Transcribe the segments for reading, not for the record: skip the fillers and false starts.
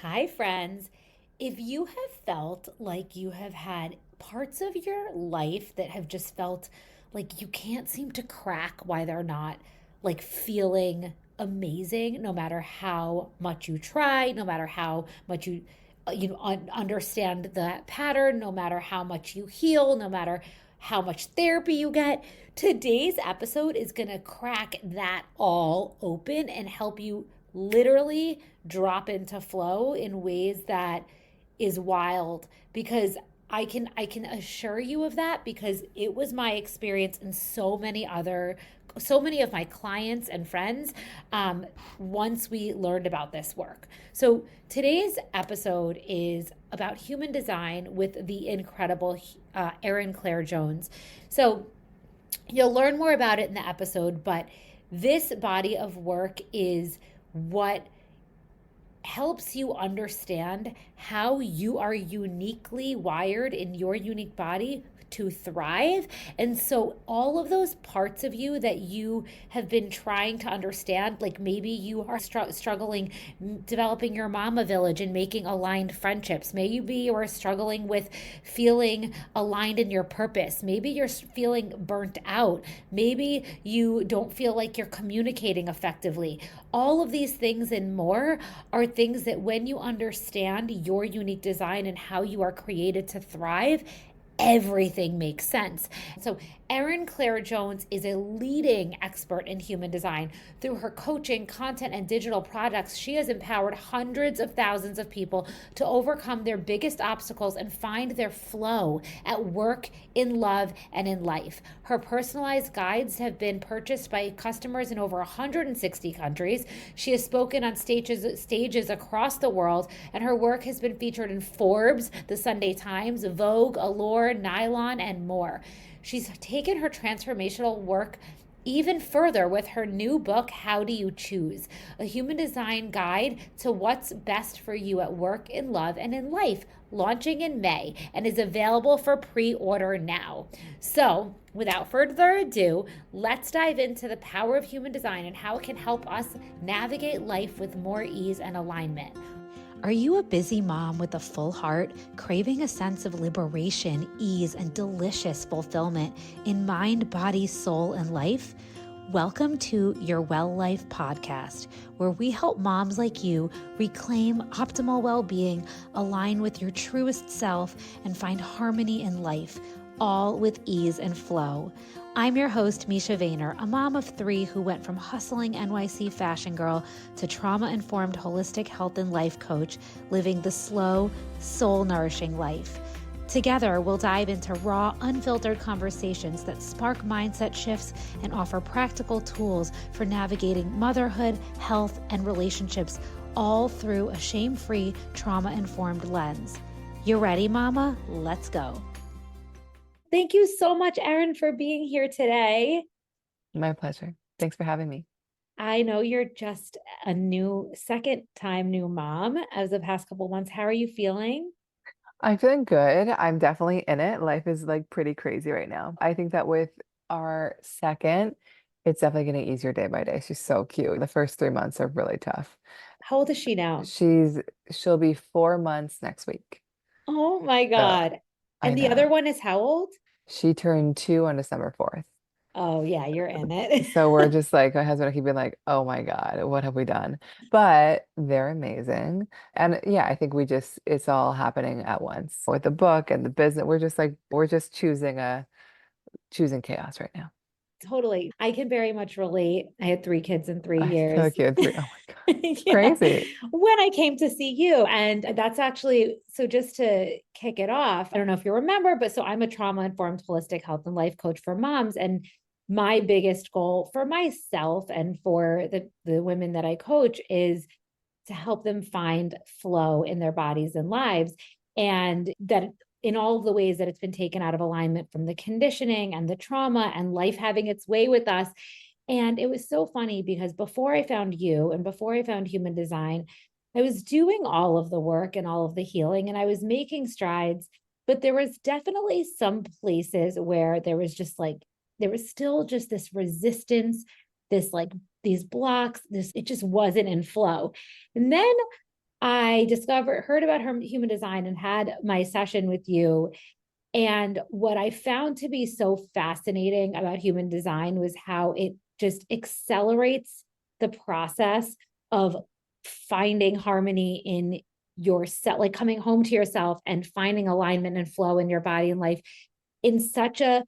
Hi, friends. If you have felt like you have had parts of your life that have just felt like you can't seem to crack why they're not like feeling amazing, no matter how much you try, no matter how much understand the pattern, no matter how much you heal, no matter how much therapy you get, today's episode is going to crack that all open and help you literally drop into flow in ways that is wild because I can assure you of that because it was my experience and so many of my clients and friends once we learned about this work. So today's episode is about human design with the incredible Erin Claire Jones. So you'll learn more about it in the episode, but this body of work is what helps you understand how you are uniquely wired in your unique body to thrive. And so, all of those parts of you that you have been trying to understand, like maybe you are struggling developing your mama village and making aligned friendships. Maybe you are struggling with feeling aligned in your purpose. Maybe you're feeling burnt out. Maybe you don't feel like you're communicating effectively. All of these things and more are things that when you understand your unique design and how you are created to thrive, everything makes sense. So, Erin Claire Jones is a leading expert in human design. Through her coaching, content, and digital products, she has empowered hundreds of thousands of people to overcome their biggest obstacles and find their flow at work, in love, and in life. Her personalized guides have been purchased by customers in over 160 countries. She has spoken on stages across the world, and her work has been featured in Forbes, The Sunday Times, Vogue, Allure, Nylon, and more. She's taken her transformational work even further with her new book, How Do You Choose? A human design guide to what's best for you at work, in love, and in life, launching in May and is available for pre order now. So, without further ado, let's dive into the power of human design and how it can help us navigate life with more ease and alignment. Are you a busy mom with a full heart, craving a sense of liberation, ease, and delicious fulfillment in mind, body, soul, and life? Welcome to Your Well Life podcast, where we help moms like you reclaim optimal well-being, align with your truest self, and find harmony in life, all with ease and flow. I'm your host, Misha Vayner, a mom of 3 who went from hustling NYC fashion girl to trauma-informed holistic health and life coach, living the slow, soul-nourishing life. Together, we'll dive into raw, unfiltered conversations that spark mindset shifts and offer practical tools for navigating motherhood, health, and relationships, all through a shame-free, trauma-informed lens. You ready, mama? Let's go. Thank you so much, Erin, for being here today. My pleasure. Thanks for having me. I know you're just a second time new mom as the past couple months. How are you feeling? I'm feeling good. I'm definitely in it. Life is like pretty crazy right now. I think that with our second, it's definitely getting easier day by day. She's so cute. The first 3 months are really tough. How old is she now? She'll be 4 months next week. Oh my So God. I And the other know. one is how old? She turned 2 on December 4th. Oh yeah, you're in it. So we're just like, my husband and I keep being like, oh my God, what have we done? But they're amazing. And yeah, I think it's all happening at once with the book and the business. We're just choosing chaos right now. Totally. I can very much relate. I had 3 kids in three I feel years. like you had three. Oh my God. Yeah. Crazy. When I came to see you. And that's actually, so just to kick it off, I don't know if you remember, but so I'm a trauma informed holistic health and life coach for moms. And my biggest goal for myself and for the women that I coach is to help them find flow in their bodies and lives. And that in all of the ways that it's been taken out of alignment from the conditioning and the trauma and life having its way with us. And it was so funny because before I found you and before I found human design, I was doing all of the work and all of the healing and I was making strides, but there was definitely some places where there was still just this resistance, this like these blocks, it just wasn't in flow. And then I heard about her human design and had my session with you. And what I found to be so fascinating about human design was how it just accelerates the process of finding harmony in yourself, like coming home to yourself and finding alignment and flow in your body and life in such a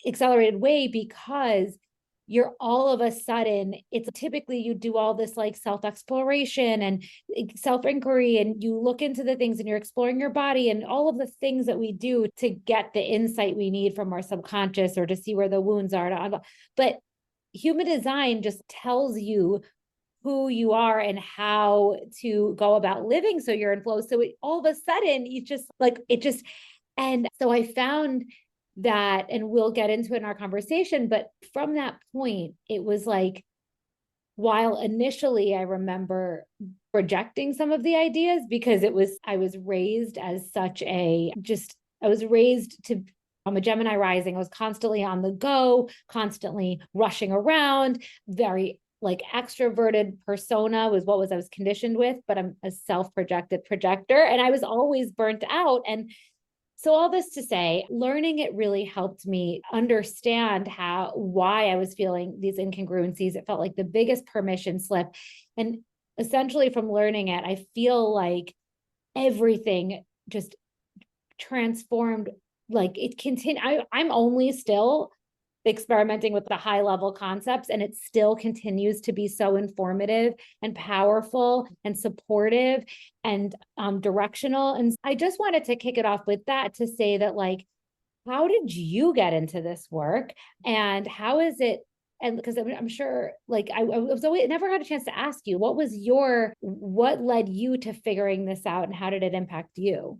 accelerated way, because you're all of a sudden, it's typically you do all this like self exploration and self inquiry, and you look into the things and you're exploring your body and all of the things that we do to get the insight we need from our subconscious or to see where the wounds are. But human design just tells you who you are and how to go about living so you're in flow. So all of a sudden, you just like it just, and so I found that, and we'll get into it in our conversation, but from that point, it was like, while initially I remember rejecting some of the ideas because I was raised as such a just, I was raised to, I'm a Gemini rising. I was constantly on the go, constantly rushing around, very like extroverted persona was what was I was conditioned with, but I'm a self-projected projector and I was always burnt out. And so all this to say, learning it really helped me understand why I was feeling these incongruencies. It felt like the biggest permission slip. And essentially from learning it, I feel like everything just transformed. Like it continued. I'm only still experimenting with the high level concepts, and it still continues to be so informative and powerful and supportive and directional. And I just wanted to kick it off with that to say that, like, how did you get into this work, and how is it? And because I'm sure, like, I was always never had a chance to ask you, what led you to figuring this out, and how did it impact you?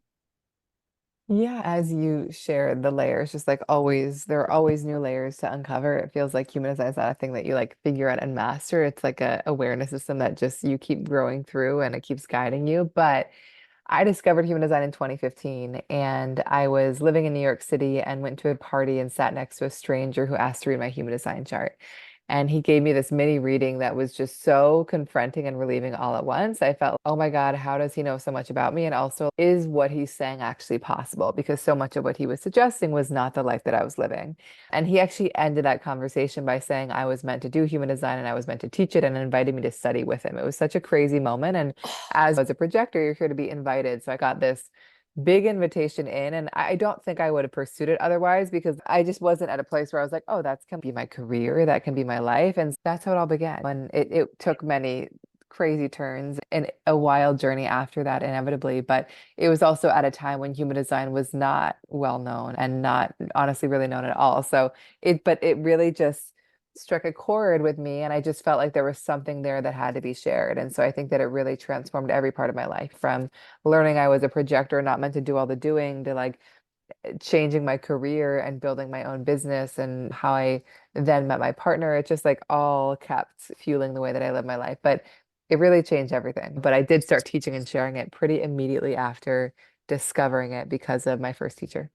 Yeah, as you share the layers, just like always, there are always new layers to uncover. It feels like human design is not a thing that you like figure out and master. It's like a awareness system that just you keep growing through and it keeps guiding you. But I discovered human design in 2015, and I was living in New York City and went to a party and sat next to a stranger who asked to read my human design chart. And he gave me this mini reading that was just so confronting and relieving all at once. I felt, oh my God, how does he know so much about me? And also, is what he's saying actually possible? Because so much of what he was suggesting was not the life that I was living. And he actually ended that conversation by saying I was meant to do human design and I was meant to teach it and invited me to study with him. It was such a crazy moment. And as a projector, you're here to be invited. So I got this big invitation in, and I don't think I would have pursued it otherwise because I just wasn't at a place where I was like, oh, that's can be my career, that can be my life. And that's how it all began. And it took many crazy turns and a wild journey after that, inevitably. But it was also at a time when human design was not well known and not honestly really known at all. But it really just struck a chord with me, and I just felt like there was something there that had to be shared. And so I think that it really transformed every part of my life, from learning I was a projector, not meant to do all the doing, to like changing my career and building my own business, and how I then met my partner. It just like all kept fueling the way that I live my life. But it really changed everything. But I did start teaching and sharing it pretty immediately after discovering it because of my first teacher.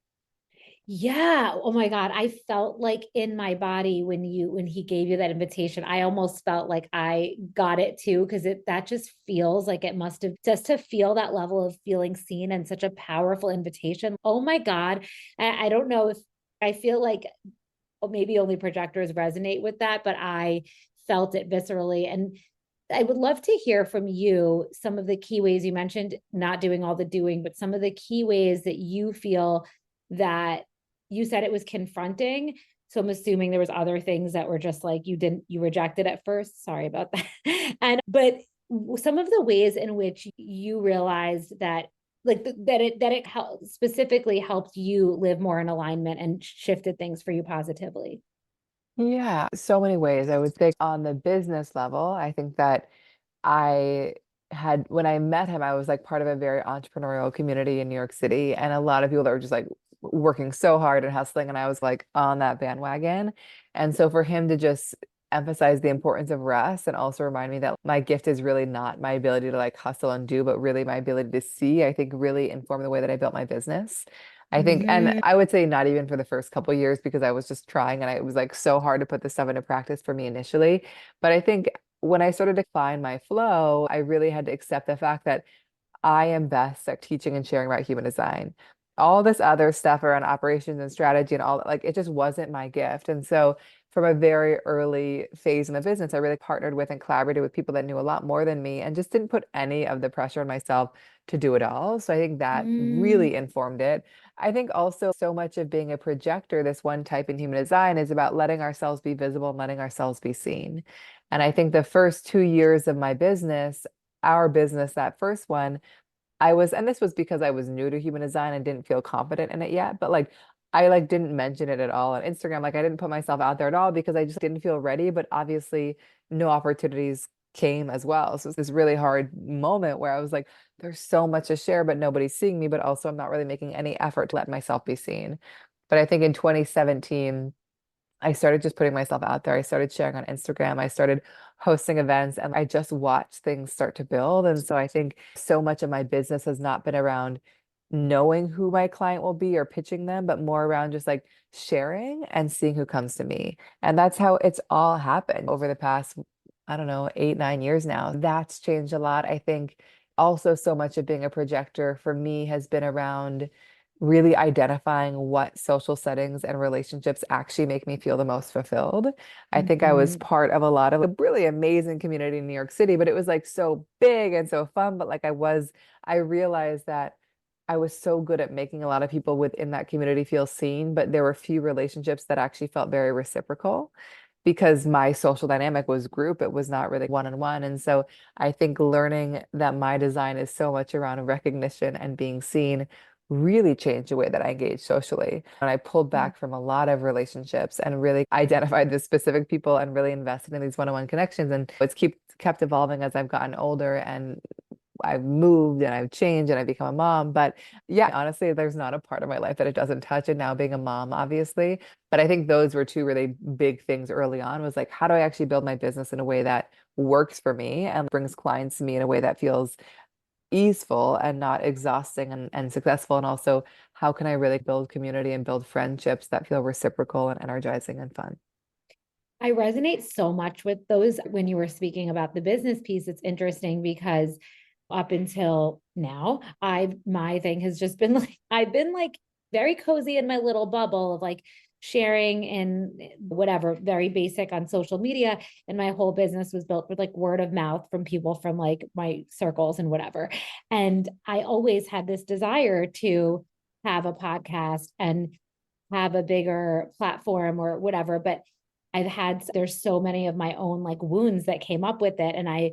Yeah. Oh my God. I felt like in my body when he gave you that invitation, I almost felt like I got it too, because that just feels like it must have, just to feel that level of feeling seen and such a powerful invitation. Oh my God. I don't know if I feel like maybe only projectors resonate with that, but I felt it viscerally. And I would love to hear from you some of the key ways you mentioned not doing all the doing, but some of the key ways that you feel that you said it was confronting. So I'm assuming there was other things that were just like you rejected at first. Sorry about that. And but some of the ways in which you realized that specifically helped you live more in alignment and shifted things for you positively. Yeah, so many ways. I would say on the business level, I think that I when I met him, I was like part of a very entrepreneurial community in New York City, and a lot of people that were just like working so hard and hustling, and I was like on that bandwagon. And so for him to just emphasize the importance of rest and also remind me that my gift is really not my ability to like hustle and do, but really my ability to see, I think really informed the way that I built my business. I think, and Mm. I would say not even for the first couple years because I was just trying and it was like so hard to put this stuff into practice for me initially. But I think when I started to find my flow, I really had to accept the fact that I am best at teaching and sharing about human design. All this other stuff around operations and strategy and all that, like it just wasn't my gift. And so from a very early phase in the business, I really partnered with and collaborated with people that knew a lot more than me and just didn't put any of the pressure on myself to do it all. So I think that Mm, really informed it. I think also so much of being a projector, this one type in human design, is about letting ourselves be visible and letting ourselves be seen. And I think the first 2 years of my business, our business, that first one, and this was because I was new to human design and didn't feel confident in it yet, but like I like didn't mention it at all on Instagram. Like I didn't put myself out there at all because I just didn't feel ready, but obviously no opportunities came as well. So it's this really hard moment where I was like, there's so much to share, but nobody's seeing me, but also I'm not really making any effort to let myself be seen. But I think in 2017, I started just putting myself out there. I started sharing on Instagram. I started hosting events and I just watched things start to build. And so I think so much of my business has not been around knowing who my client will be or pitching them, but more around just like sharing and seeing who comes to me. And that's how it's all happened over the past, I don't know, 8, 9 years now. That's changed a lot. I think also so much of being a projector for me has been around really identifying what social settings and relationships actually make me feel the most fulfilled. I think I was mhm. part of a lot of a really amazing community in New York City, but it was like so big and so fun. But like I realized that I was so good at making a lot of people within that community feel seen, but there were few relationships that actually felt very reciprocal because my social dynamic was group. It was not really one-on-one. And so I think learning that my design is so much around recognition and being seen really changed the way that I engage socially. And I pulled back from a lot of relationships and really identified the specific people and really invested in these one-on-one connections. And it's kept evolving as I've gotten older and I've moved and I've changed and I've become a mom. But yeah, honestly, there's not a part of my life that it doesn't touch. And now being a mom, obviously. But I think those were two really big things early on was like, how do I actually build my business in a way that works for me and brings clients to me in a way that feels easeful and not exhausting and successful? And also, how can I really build community and build friendships that feel reciprocal and energizing and fun? I resonate so much with those when you were speaking about the business piece. It's interesting because up until now, my thing has just been like I've been like very cozy in my little bubble of like sharing and whatever, very basic on social media. And my whole business was built with like word of mouth from people from like my circles and whatever. And I always had this desire to have a podcast and have a bigger platform or whatever. But there's so many of my own like wounds that came up with it. And I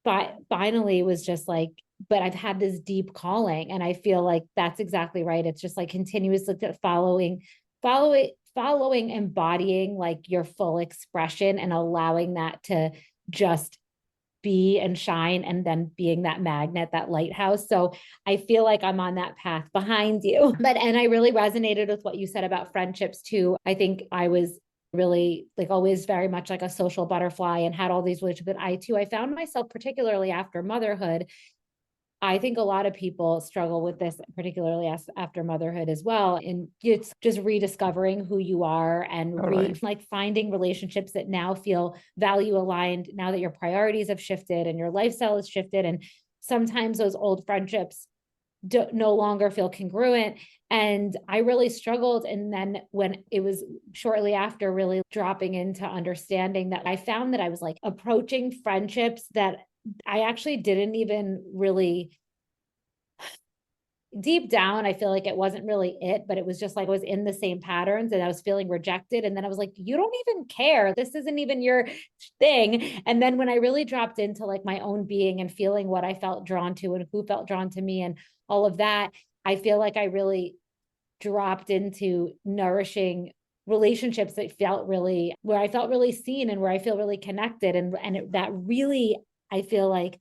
thought finally was just like, but I've had this deep calling. And I feel like that's exactly right. It's just like continuously following, embodying like your full expression and allowing that to just be and shine and then being that magnet, that lighthouse. So I feel like I'm on that path behind you. And I really resonated with what you said about friendships too. I think I was really like always very much like a social butterfly and had all these relationships. But I found myself particularly after motherhood. I think a lot of people struggle with this, particularly after motherhood as well. And it's just rediscovering who you are and Totally. like finding relationships that now feel value aligned now that your priorities have shifted and your lifestyle has shifted. And sometimes those old friendships no longer feel congruent. And I really struggled. And then when it was shortly after really dropping into understanding that I found that I was like approaching friendships that I actually didn't even really deep down, I feel like it wasn't really it, but it was just like I was in the same patterns and I was feeling rejected. And then I was like, you don't even care. This isn't even your thing. And then when I really dropped into like my own being and feeling what I felt drawn to and who felt drawn to me and all of that, I feel like I really dropped into nourishing relationships that felt really where I felt really seen and where I feel really connected. That really, I feel like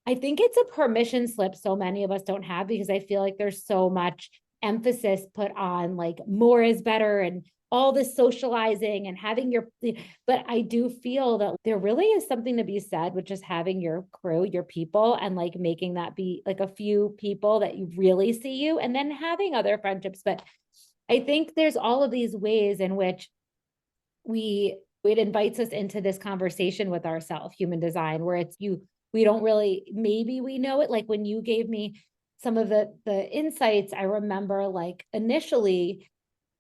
I think it's a permission slip so many of us don't have because I feel like there's so much emphasis put on like more is better and all this socializing and having your but I do feel that there really is something to be said with just having your crew, your people and like making that be like a few people that you really see you and then having other friendships. But I think there's all of these ways in which we it invites us into this conversation with ourselves, human design, where it's you, we don't really, maybe we know it. Like when you gave me some of the insights, I remember like initially,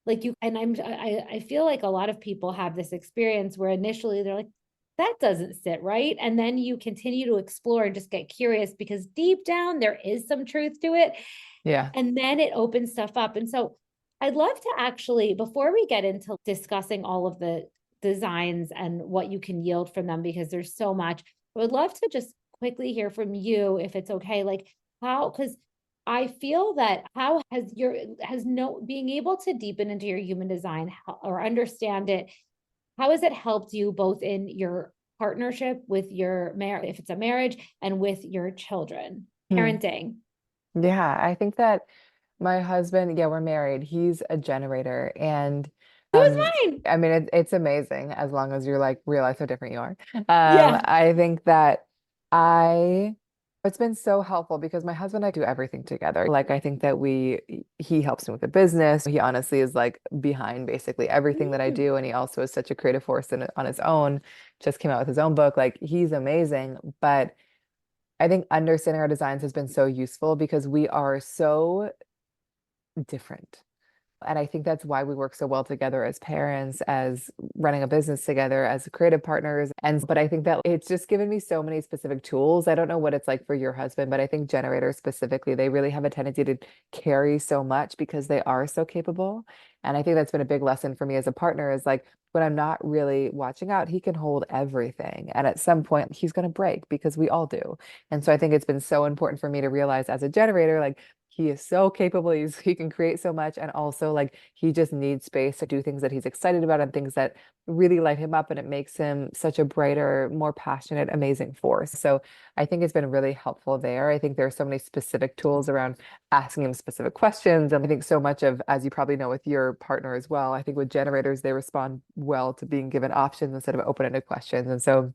like you, and I feel like a lot of people have this experience where initially they're like, that doesn't sit right. And then you continue to explore and just get curious because deep down there is some truth to it. Yeah. And then it opens stuff up. And so I'd love to actually, before we get into discussing all of the designs and what you can yield from them, because there's so much, I would love to just quickly hear from you, if it's okay, like how, because I feel that how has your, has no, being able to deepen into your human design or understand it, how has it helped you both in your partnership with your marriage, if it's a marriage, and with your children, Hmm. parenting? Yeah, I think that my husband, yeah, we're married. He's a generator. And So is um, mine. I mean, it's amazing as long as you're like realize how different you are. Yeah. I think that I, it's been so helpful because my husband and I do everything together. Like, I think that he helps me with the business. He honestly is like behind basically everything that I Mm. do. And he also is such a creative force on his own, just came out with his own book. Like, he's amazing. But I think understanding our designs has been so useful because we are so different. And I think that's why we work so well together as parents, as running a business together, as creative partners. And but I think that it's just given me so many specific tools. I don't know what it's like for your husband, but I think generators specifically, they really have a tendency to carry so much because they are so capable. And I think that's been a big lesson for me as a partner is like when I'm not really watching out, he can hold everything. And at some point, he's going to break because we all do. And so I think it's been so important for me to realize as a generator, like, he is so capable. He can create so much. And also, like, he just needs space to do things that he's excited about and things that really light him up. And it makes him such a brighter, more passionate, amazing force. So I think it's been really helpful there. I think there are so many specific tools around asking him specific questions. And I think so much of, as you probably know with your partner as well, I think with generators, they respond well to being given options instead of open-ended questions. And so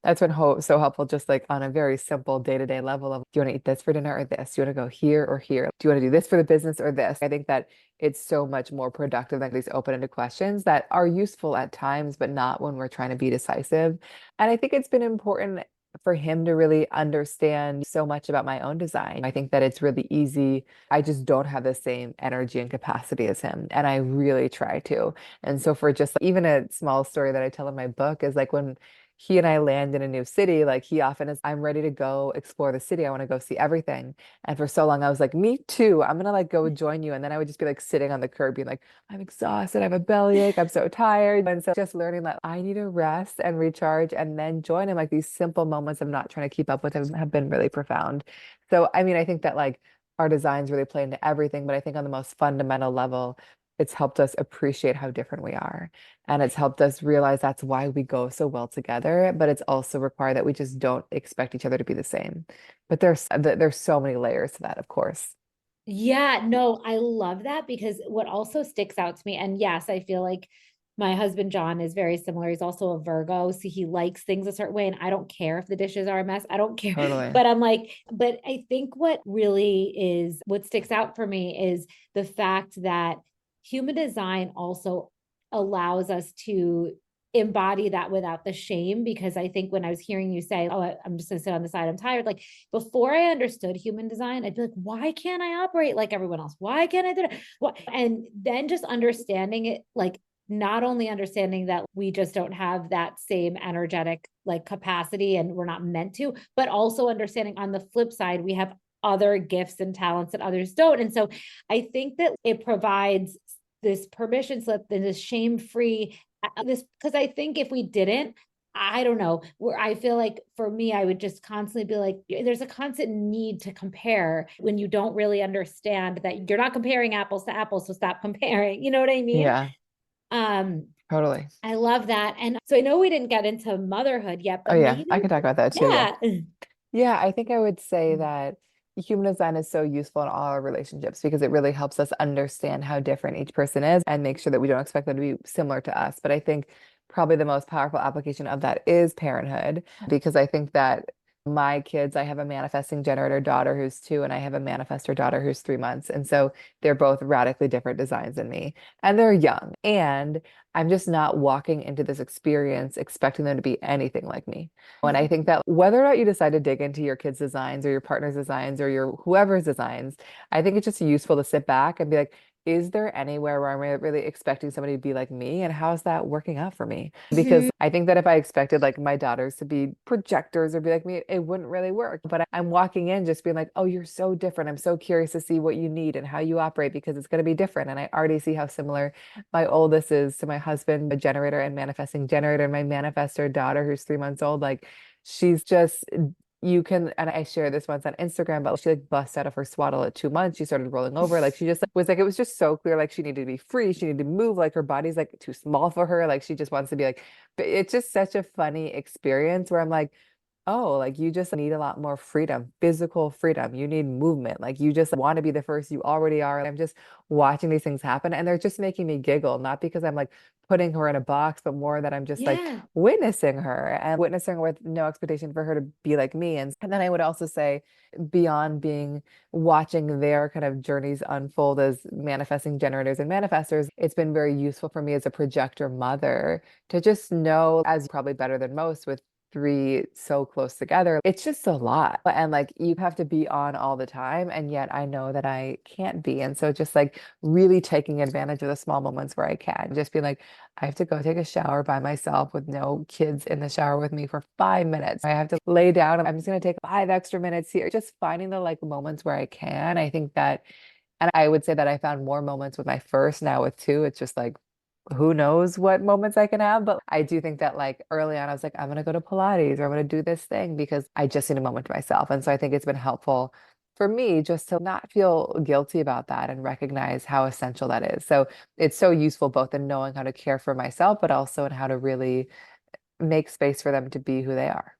that's been so helpful, just like on a very simple day-to-day level of, do you want to eat this for dinner or this? Do you want to go here or here? Do you want to do this for the business or this? I think that it's so much more productive than these open-ended questions that are useful at times, but not when we're trying to be decisive. And I think it's been important for him to really understand so much about my own design. I think that it's really easy. I just don't have the same energy and capacity as him. And I really try to. And so for just even a small story that I tell in my book is like when he and I land in a new city, like he often is, I'm ready to go explore the city. I want to go see everything. And for so long, I was like, me too. I'm gonna like go join you. And then I would just be like sitting on the curb, being like, I'm exhausted. I have a bellyache. I'm so tired. And so just learning that I need to rest and recharge and then join him. Like these simple moments of not trying to keep up with him have been really profound. So, I mean, I think that like our designs really play into everything, but I think on the most fundamental level, it's helped us appreciate how different we are. And it's helped us realize that's why we go so well together, but it's also required that we just don't expect each other to be the same. But there's so many layers to that, of course. Yeah, no, I love that because what also sticks out to me, and yes, I feel like my husband John is very similar. He's also a Virgo, so he likes things a certain way, and I don't care if the dishes are a mess. I don't care. Totally. But I'm like, but I think what really is what sticks out for me is the fact that human design also allows us to embody that without the shame. Because I think when I was hearing you say, oh, I'm just gonna sit on the side, I'm tired, like before I understood human design, I'd be like, why can't I operate like everyone else? Why can't I do that? What? And then just understanding it, like not only understanding that we just don't have that same energetic like capacity and we're not meant to, but also understanding on the flip side, we have other gifts and talents that others don't. And so I think that it provides this permission slip and this shame-free this, because I think if we didn't, I don't know, where I feel like for me, I would just constantly be like, there's a constant need to compare when you don't really understand that you're not comparing apples to apples. So stop comparing. You know what I mean? Yeah, Um, totally. I love that. And so I know we didn't get into motherhood yet, Oh but yeah, maybe, I could talk about that too. Yeah. yeah. Yeah, I think I would say that human design is so useful in all our relationships because it really helps us understand how different each person is and make sure that we don't expect them to be similar to us. But I think probably the most powerful application of that is parenthood because I think that My kids, I have a manifesting generator daughter who's 2, and I have a manifestor daughter who's 3 months. And so they're both radically different designs than me. And they're young. And I'm just not walking into this experience expecting them to be anything like me. And I think that whether or not you decide to dig into your kids' designs or your partner's designs or your whoever's designs, I think it's just useful to sit back and be like, is there anywhere where I'm really expecting somebody to be like me? And how's that working out for me? Because I think that if I expected like my daughters to be projectors or be like me, it wouldn't really work. But I'm walking in just being like, oh, you're so different. I'm so curious to see what you need and how you operate because it's going to be different. And I already see how similar my oldest is to my husband, a generator and manifesting generator, and my manifestor daughter, who's 3 months old. Like she's just you can, and I shared this once on Instagram, but she like bust out of her swaddle at 2 months. She started rolling over. Like she just was like, it was just so clear. Like she needed to be free. She needed to move. Like her body's like too small for her. Like she just wants to be like, but it's just such a funny experience where I'm like, oh, like you just need a lot more freedom, physical freedom. You need movement. Like you just want to be the first you already are. I'm just watching these things happen and they're just making me giggle, not because I'm like putting her in a box, but more that I'm just like Yeah. witnessing her and witnessing her with no expectation for her to be like me. And then I would also say, beyond being watching their kind of journeys unfold as manifesting generators and manifestors, it's been very useful for me as a projector mother to just know, as probably better than most with 3 so close together. It's just a lot. And like you have to be on all the time. And yet I know that I can't be. And so just like really taking advantage of the small moments where I can, just be like, I have to go take a shower by myself with no kids in the shower with me for 5 minutes. I have to lay down. I'm just going to take 5 extra minutes here. Just finding the like moments where I can. I think that, and I would say that I found more moments with my first, now with 2. It's just like, who knows what moments I can have. But I do think that like early on, I was like, I'm going to go to Pilates or I'm going to do this thing because I just need a moment to myself. And so I think it's been helpful for me just to not feel guilty about that and recognize how essential that is. So it's so useful both in knowing how to care for myself, but also in how to really make space for them to be who they are.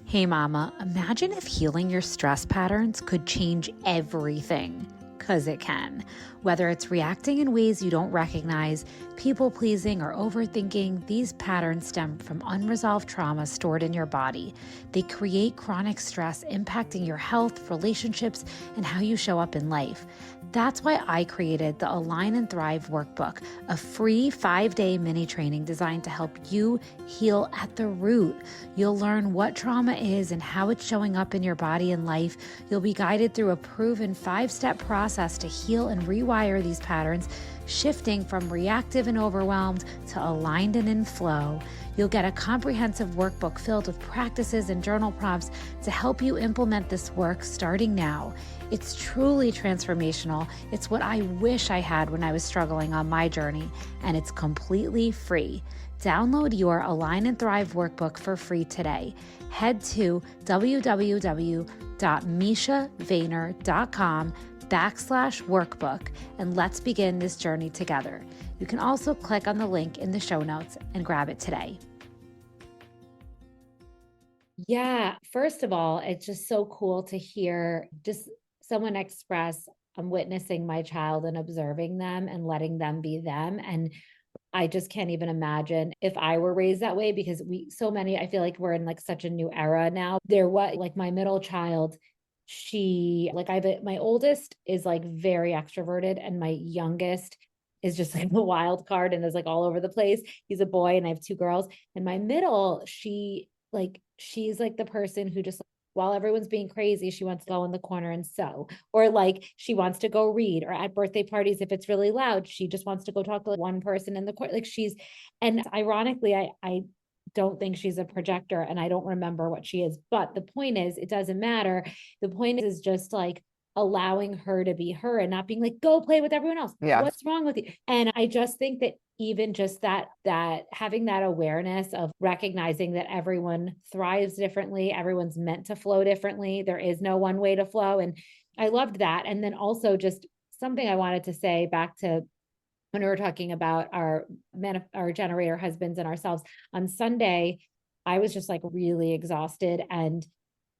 Hey, Mama, imagine if healing your stress patterns could change everything. Because it can. Whether it's reacting in ways you don't recognize, people pleasing, or overthinking, these patterns stem from unresolved trauma stored in your body. They create chronic stress, impacting your health, relationships, and how you show up in life. That's why I created the Align and Thrive Workbook, a free 5-day mini training designed to help you heal at the root. You'll learn what trauma is and how it's showing up in your body and life. You'll be guided through a proven 5-step process to heal and rewire these patterns, shifting from reactive and overwhelmed to aligned and in flow. You'll get a comprehensive workbook filled with practices and journal prompts to help you implement this work starting now. It's truly transformational. It's what I wish I had when I was struggling on my journey, and it's completely free. Download your Align and Thrive workbook for free today. Head to www.mishavayner.com/workbook and let's begin this journey together. You can also click on the link in the show notes and grab it today. Yeah, first of all, it's just so cool to hear just someone express, I'm witnessing my child and observing them and letting them be them. And I just can't even imagine if I were raised that way because I feel like we're in like such a new era now. Like my middle child, my oldest is like very extroverted and my youngest is just like the wild card and is like all over the place. He's a boy and I have 2 girls. And my middle, she's like the person who just, while everyone's being crazy, she wants to go in the corner and sew, or like she wants to go read, or at birthday parties, if it's really loud, she just wants to go talk to like one person in the corner. And ironically, I don't think she's a projector and I don't remember what she is, but the point is, it doesn't matter. The point is just like allowing her to be her and not being like, go play with everyone else. Yeah. What's wrong with you? And I just think that even just that having that awareness of recognizing that everyone thrives differently, everyone's meant to flow differently. There is no one way to flow. And I loved that. And then also just something I wanted to say back to when we were talking about our generator husbands and ourselves on Sunday, I was just like really exhausted and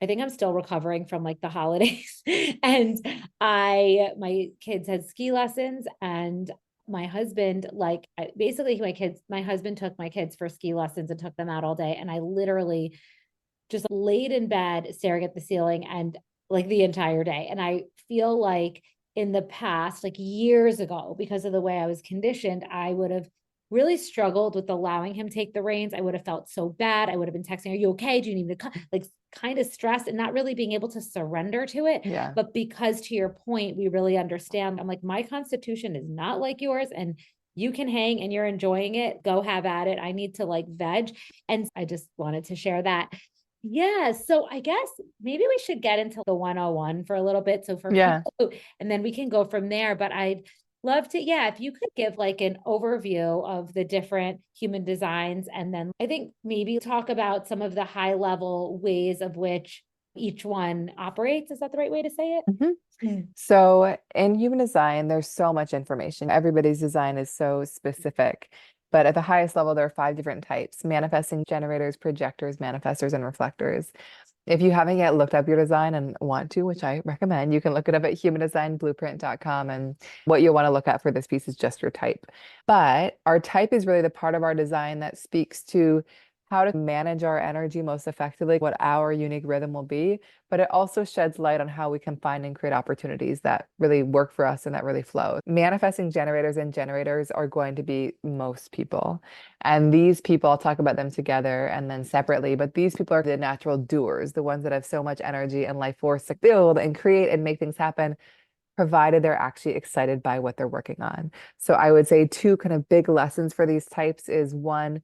I think I'm still recovering from like the holidays. And my kids had ski lessons and my husband, like basically my husband took my kids for ski lessons and took them out all day. And I literally just laid in bed staring at the ceiling and like the entire day. And I feel like in the past, like years ago, because of the way I was conditioned, I would have really struggled with allowing him take the reins. I would have felt so bad. I would have been texting, "Are you okay? Do you need me to come?" Like kind of stressed and not really being able to surrender to it. Yeah. But because to your point, we really understand. I'm like, my constitution is not like yours. And you can hang and you're enjoying it. Go have at it. I need to like veg. And I just wanted to share that. Yeah. So I guess maybe we should get into the 101 for a little bit. So for Yeah. people, and then we can go from there. But I'd love to, yeah, if you could give like an overview of the different human designs. And then I think maybe talk about some of the high level ways of which each one operates. Is that the right way to say it? Mhm. Mm. So in human design, there's so much information. Everybody's design is so specific. But at the highest level, there are 5 different types: manifesting generators, projectors, manifestors, and reflectors. If you haven't yet looked up your design and want to, which I recommend, you can look it up at humandesignblueprint.com. And what you'll want to look at for this piece is just your type. But our type is really the part of our design that speaks to how to manage our energy most effectively, what our unique rhythm will be. But it also sheds light on how we can find and create opportunities that really work for us and that really flow. Manifesting generators and generators are going to be most people. And these people, I'll talk about them together and then separately, but these people are the natural doers, the ones that have so much energy and life force to build and create and make things happen, provided they're actually excited by what they're working on. So I would say 2 kind of big lessons for these types is, one,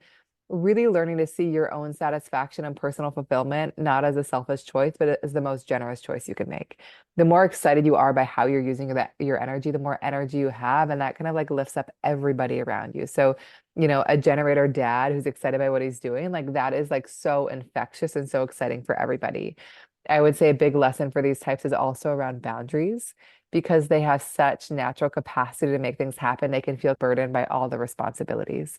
really learning to see your own satisfaction and personal fulfillment, not as a selfish choice, but as the most generous choice you can make. The more excited you are by how you're using your energy, the more energy you have, and that kind of like lifts up everybody around you. So, a generator dad who's excited by what he's doing, like that is like so infectious and so exciting for everybody. I would say a big lesson for these types is also around boundaries, because they have such natural capacity to make things happen. They can feel burdened by all the responsibilities.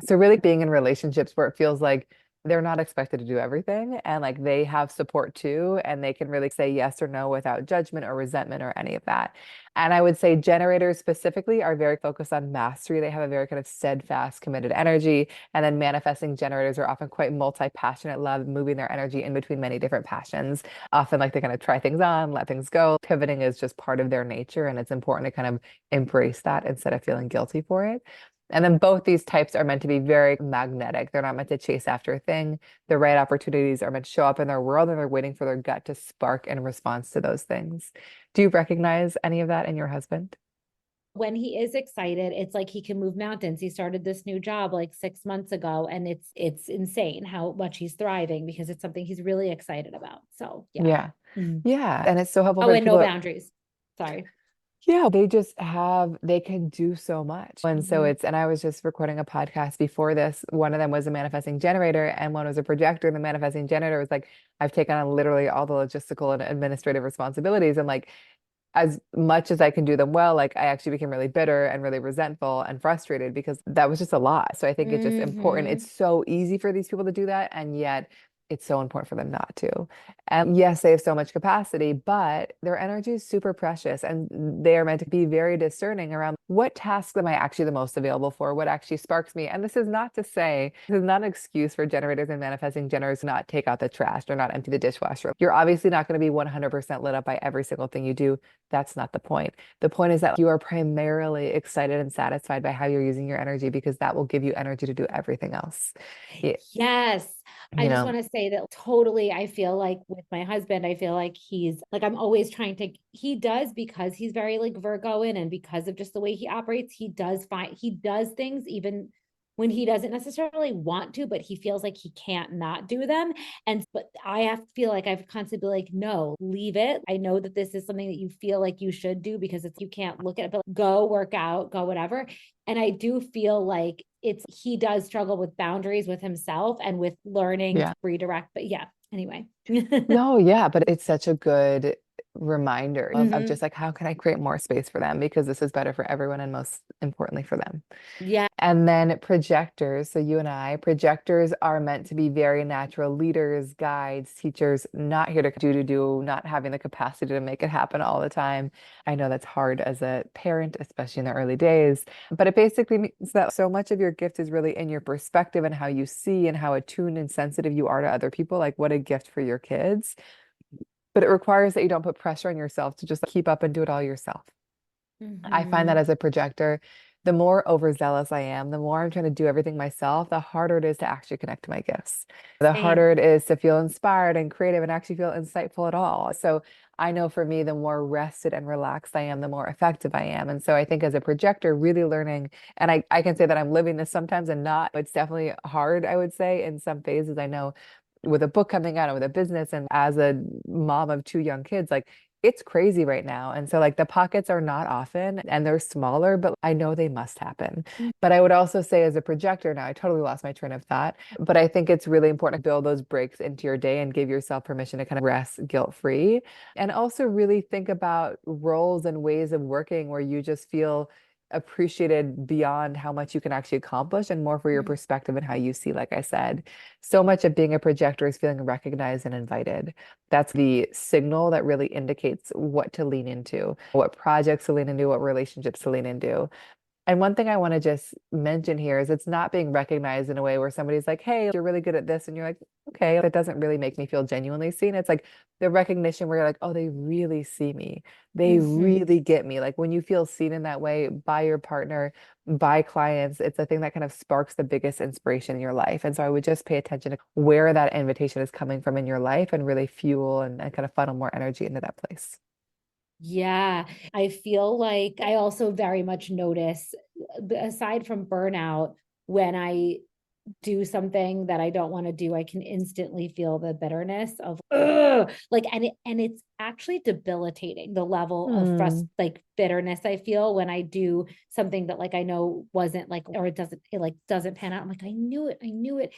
So really being in relationships where it feels like they're not expected to do everything, and like they have support too, and they can really say yes or no without judgment or resentment or any of that. And I would say generators specifically are very focused on mastery. They have a very kind of steadfast, committed energy. And then manifesting generators are often quite multi-passionate, love moving their energy in between many different passions. Often like they kind of try things on, let things go. Pivoting is just part of their nature, and it's important to kind of embrace that instead of feeling guilty for it. And then both these types are meant to be very magnetic. They're not meant to chase after a thing. The right opportunities are meant to show up in their world, and they're waiting for their gut to spark in response to those things. Do you recognize any of that in your husband? When he is excited, it's like he can move mountains. He started this new job like 6 months ago, and it's insane how much he's thriving because it's something he's really excited about. So yeah. Yeah. Mhm. Yeah. And it's so helpful Oh, for and no people. boundaries. Sorry. Yeah, they can do so much. And so Mhm. and I was just recording a podcast before this. One of them was a manifesting generator and one was a projector. And the manifesting generator was like, I've taken on literally all the logistical and administrative responsibilities. And like, as much as I can do them well, like I actually became really bitter and really resentful and frustrated because that was just a lot. So I think it's just important. Mhm. It's so easy for these people to do that, and yet it's so important for them not to. And yes, they have so much capacity, but their energy is super precious, and they are meant to be very discerning around what tasks am I actually the most available for, what actually sparks me. And this is not to say, this is not an excuse for generators and manifesting generators to not take out the trash or not empty the dishwasher. You're obviously not going to be 100% lit up by every single thing you do. That's not the point. The point is that you are primarily excited and satisfied by how you're using your energy, because that will give you energy to do everything else. Yeah, Yes. I you just know, want to say that totally. I feel like with my husband, I feel like he's like, I'm always trying to, he does because he's very like Virgoan and because of just the way he operates, he does things even when he doesn't necessarily want to, but he feels like he can't not do them. But I have to feel like I've constantly been like, no, leave it. I know that this is something that you feel like you should do because you can't look at it, but go work out, go whatever. And I do feel like he does struggle with boundaries with himself and with learning to yeah. redirect. But yeah, anyway. No, yeah, but it's such a good reminder of Hmm. just like, how can I create more space for them? Because this is better for everyone and most importantly for them. Yeah. And then projectors. So you and I, projectors are meant to be very natural leaders, guides, teachers, not here to do, not having the capacity to make it happen all the time. I know that's hard as a parent, especially in the early days, but it basically means that so much of your gift is really in your perspective and how you see and how attuned and sensitive you are to other people. Like, what a gift for your kids. But it requires that you don't put pressure on yourself to just keep up and do it all yourself. I find that Hmm. as a projector, the more overzealous I am, the more I'm trying to do everything myself, the harder it is to actually connect to my gifts. The Same. harder it is to feel inspired and creative and actually feel insightful at all. So I know for me, the more rested and relaxed I am, the more effective I am. And so I think as a projector, really learning, and I can say that I'm living this sometimes and not, it's definitely hard, I would say, in some phases. I know with a book coming out and with a business and as a mom of two young kids, like it's crazy right now. And so like the pockets are not often and they're smaller, but I know they must happen. But I would also say as a projector now, I totally lost my train of thought, but I think it's really important to build those breaks into your day and give yourself permission to kind of rest guilt-free. And also really think about roles and ways of working where you just feel appreciated beyond how much you can actually accomplish and more for your Mhm. perspective and how you see, like I said. So much of being a projector is feeling recognized and invited. That's the signal that really indicates what to lean into, what projects to lean into, what relationships to lean into. And one thing I want to just mention here is it's not being recognized in a way where somebody's like, hey, you're really good at this. And you're like, okay, that doesn't really make me feel genuinely seen. It's like the recognition where you're like, oh, they really see me. They Mhm. really get me. Like when you feel seen in that way by your partner, by clients, it's a thing that kind of sparks the biggest inspiration in your life. And so I would just pay attention to where that invitation is coming from in your life and really fuel and kind of funnel more energy into that place. Yeah, I feel like I also very much notice, aside from burnout, when I do something that I don't want to do, I can instantly feel the bitterness of ugh! Like, and it's actually debilitating the level of Hmm, like bitterness I feel when I do something that like I know wasn't like, or it like doesn't pan out. I'm like, I knew it.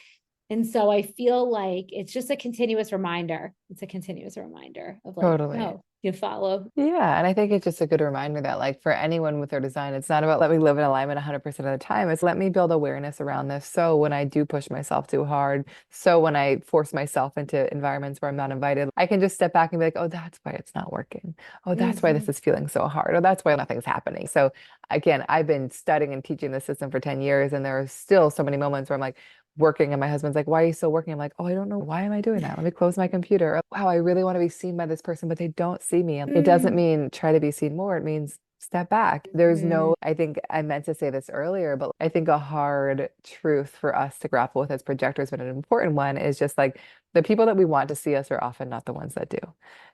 And so I feel like it's just a continuous reminder. It's a continuous reminder of like, totally. no, you follow. Yeah, and I think it's just a good reminder that, like, for anyone with their design, it's not about let me live in alignment 100% of the time. It's let me build awareness around this. So when I do push myself too hard, so when I force myself into environments where I'm not invited, I can just step back and be like, oh, that's why it's not working. Oh, that's why this Mhm. is feeling so hard. Oh, that's why nothing's happening. So again, I've been studying and teaching this system for 10 years, and there are still so many moments where I'm like, working and my husband's like, why are you still working? I'm like, oh, I don't know. Why am I doing that? Let me close my computer. Or, wow, I really want to be seen by this person, but they don't see me. It doesn't Mm. mean try to be seen more. It means step back. There's Mhm. no, I think I meant to say this earlier, but I think a hard truth for us to grapple with as projectors, but an important one is just like the people that we want to see us are often not the ones that do.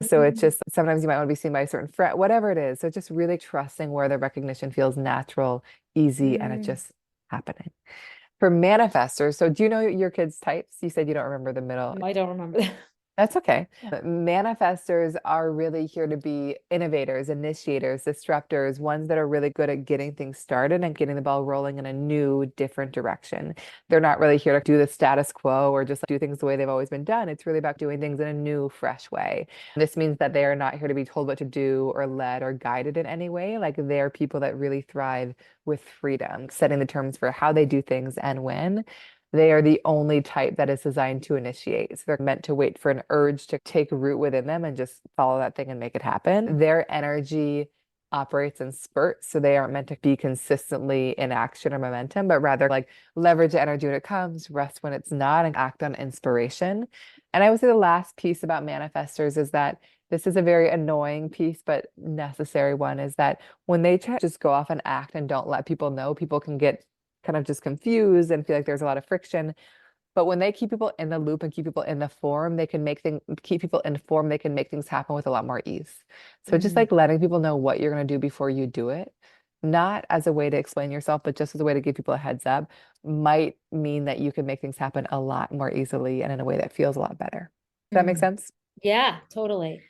So it's Mhm. just sometimes you might want to be seen by a certain friend, whatever it is. So just really trusting where the recognition feels natural, easy, and it's Mhm. just happening. For manifestors, so do you know your kids' types? You said you don't remember the middle. I don't remember that. That's okay. But manifestors are really here to be innovators, initiators, disruptors, ones that are really good at getting things started and getting the ball rolling in a new, different direction. They're not really here to do the status quo or just do things the way they've always been done. It's really about doing things in a new, fresh way. This means that they are not here to be told what to do or led or guided in any way. Like they're people that really thrive with freedom, setting the terms for how they do things and when. They are the only type that is designed to initiate. So they're meant to wait for an urge to take root within them and just follow that thing and make it happen. Their energy operates in spurts. So they aren't meant to be consistently in action or momentum, but rather like leverage the energy when it comes, rest when it's not, and act on inspiration. And I would say the last piece about manifestors is that this is a very annoying piece, but necessary one is that when they try to just go off and act and don't let people know, people can get kind of just confused and feel like there's a lot of friction. But when they keep people in the loop and keep people in the form, they can make things, keep people informed, they can make things happen with a lot more ease. So just Mhm. like letting people know what you're going to do before you do it, not as a way to explain yourself, but just as a way to give people a heads up, might mean that you can make things happen a lot more easily and in a way that feels a lot better. Does that make Mhm. sense? Yeah, totally.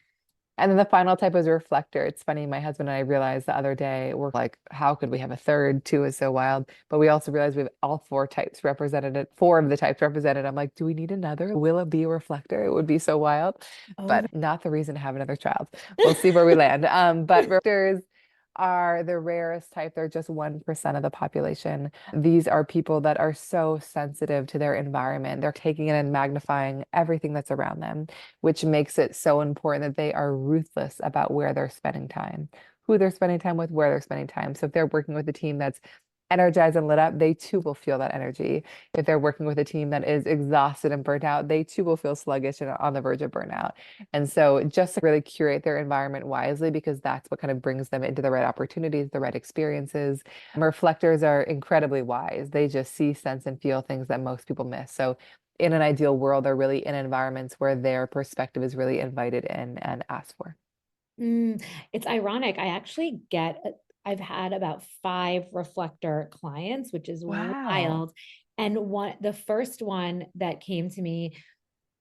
And then the final type is a reflector. It's funny, my husband and I realized the other day, we're like, how could we have a third? Two is so wild. But we also realized we have all four types represented, four of the types represented. I'm like, do we need another? Will it be a reflector? It would be so wild, Oh, but not the reason to have another child. We'll see where we land. But reflectors are the rarest type. They're just 1% of the population. These are people that are so sensitive to their environment. They're taking in and magnifying everything that's around them, which makes it so important that they are ruthless about where they're spending time, who they're spending time with, where they're spending time. So if they're working with a team that's energized and lit up, they too will feel that energy. If they're working with a team that is exhausted and burnt out, they too will feel sluggish and on the verge of burnout. And so just to really curate their environment wisely, because that's what kind of brings them into the right opportunities, the right experiences. Reflectors are incredibly wise. They just see, sense, and feel things that most people miss. So in an ideal world, they're really in environments where their perspective is really invited in and asked for. mm, it's ironic. I've had about 5 reflector clients, which is Wow. wild. And the first one that came to me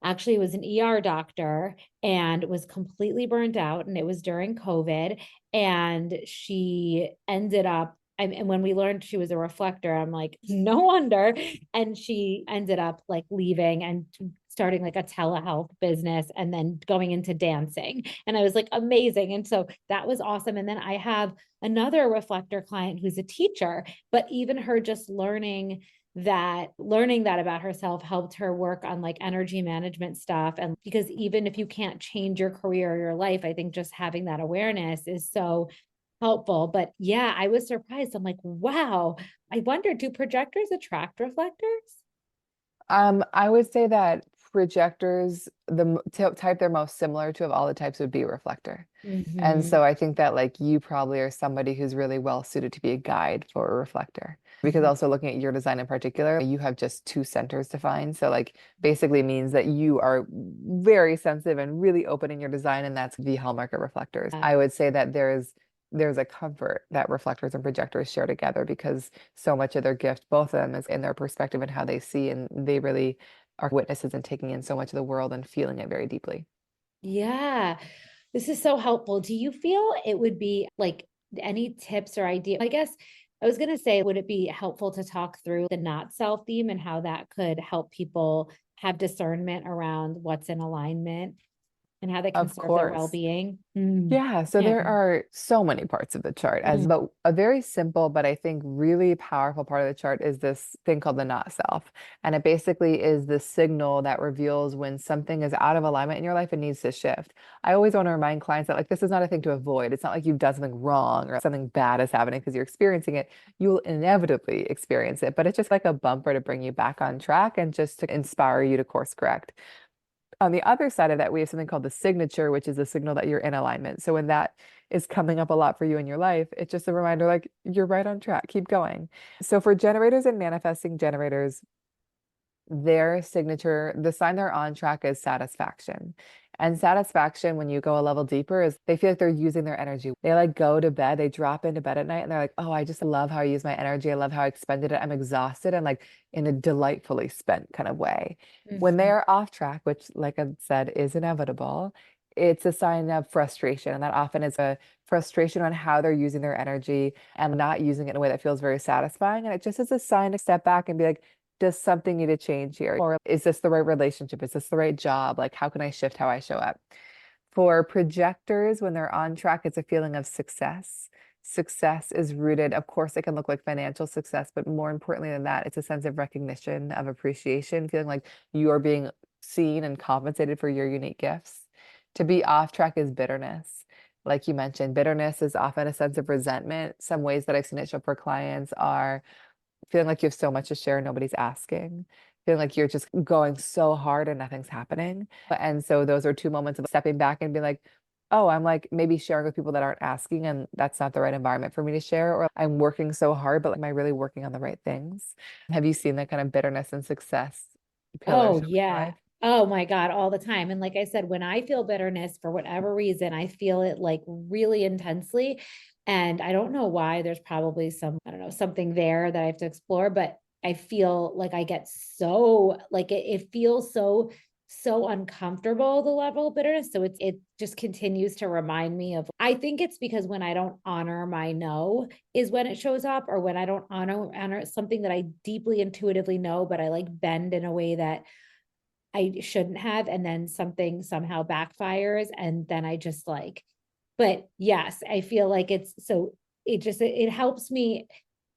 actually was an ER doctor and was completely burnt out. And it was during COVID. And she ended up, and when we learned she was a reflector, I'm like, no wonder. And she ended up like leaving and starting like a telehealth business and then going into dancing. And I was like, amazing. And so that was awesome. And then I have another reflector client who's a teacher, but even her just learning that about herself helped her work on like energy management stuff. And because even if you can't change your career or your life, I think just having that awareness is so helpful. But yeah, I was surprised. I'm like, wow. I wonder, do projectors attract reflectors? I would say that projectors, type they're most similar to of all the types would be a reflector. And Mm-hmm. so I think that like you probably are somebody who's really well suited to be a guide for a reflector. Because also looking at your design in particular, you have just two centers defined. So like basically means that you are very sensitive and really open in your design, and that's the hallmark of reflectors. I would say that there's a comfort that reflectors and projectors share together because so much of their gift, both of them, is in their perspective and how they see, and they really are witnesses and taking in so much of the world and feeling it very deeply. Yeah, this is so helpful. Do you feel it would be like any tips or idea? I guess I was going to say, would it be helpful to talk through the not self theme and how that could help people have discernment around what's in alignment and how they can Of serve their course. well-being? Yeah, so Yeah. there are so many parts of the chart as Mm. but a very simple but I think really powerful part of the chart is this thing called the not self. And it basically is the signal that reveals when something is out of alignment in your life and needs to shift. I always want to remind clients that like this is not a thing to avoid. It's not like you've done something wrong or something bad is happening because you're experiencing it. You will inevitably experience it, but it's just like a bumper to bring you back on track and just to inspire you to course correct. On the other side of that, we have something called the signature, which is a signal that you're in alignment. So when that is coming up a lot for you in your life, it's just a reminder like you're right on track, keep going. So for generators and manifesting generators, their signature, the sign they're on track is satisfaction. And satisfaction, when you go a level deeper, is they feel like they're using their energy. They like go to bed, they drop into bed at night and they're like, oh, I just love how I use my energy. I love how I expended it. I'm exhausted and like in a delightfully spent kind of way. When Mhm. they're off track, which, like I said, is inevitable, it's a sign of frustration. And that often is a frustration on how they're using their energy and not using it in a way that feels very satisfying. And it just is a sign to step back and be like, does something need to change here? Or is this the right relationship? Is this the right job? Like, how can I shift how I show up? For projectors, when they're on track, it's a feeling of success. Success is rooted, of course, it can look like financial success, but more importantly than that, it's a sense of recognition, of appreciation, feeling like you are being seen and compensated for your unique gifts. To be off track is bitterness. Like you mentioned, bitterness is often a sense of resentment. Some ways that I've seen it show up for clients are feeling like you have so much to share and nobody's asking, feeling like you're just going so hard and nothing's happening. And so those are two moments of stepping back and being like, oh, I'm like maybe sharing with people that aren't asking and that's not the right environment for me to share, or I'm working so hard, but like, am I really working on the right things? Have you seen that kind of bitterness and success pillars Oh, show up in your yeah. life? Oh my God, all the time. And like I said, when I feel bitterness for whatever reason, I feel it like really intensely. And I don't know why. There's probably I don't know, something there that I have to explore, but I feel like I get so, like it feels so so uncomfortable, the level of bitterness. So it just continues to remind me of, I think it's because when I don't honor my no is when it shows up, or when I don't honor something that I deeply intuitively know, but I like bend in a way that I shouldn't have. And then something somehow backfires. And then I just like, but yes, I feel like it's so, it helps me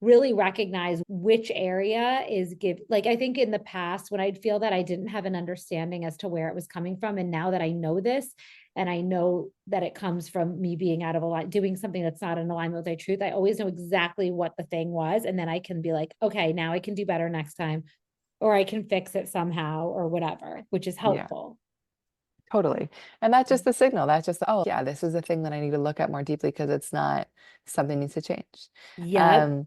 really recognize which area is give, like, I think in the past when I'd feel that I didn't have an understanding as to where it was coming from. And now that I know this, and I know that it comes from me being out of alignment, doing something that's not in alignment with my truth, I always know exactly what the thing was. And then I can be like, okay, now I can do better next time, or I can fix it somehow or whatever, which is Yeah. helpful. Totally. And that's just the signal. That's just, oh, yeah, this is a thing that I need to look at more deeply because it's not something needs to change. Yep. Um,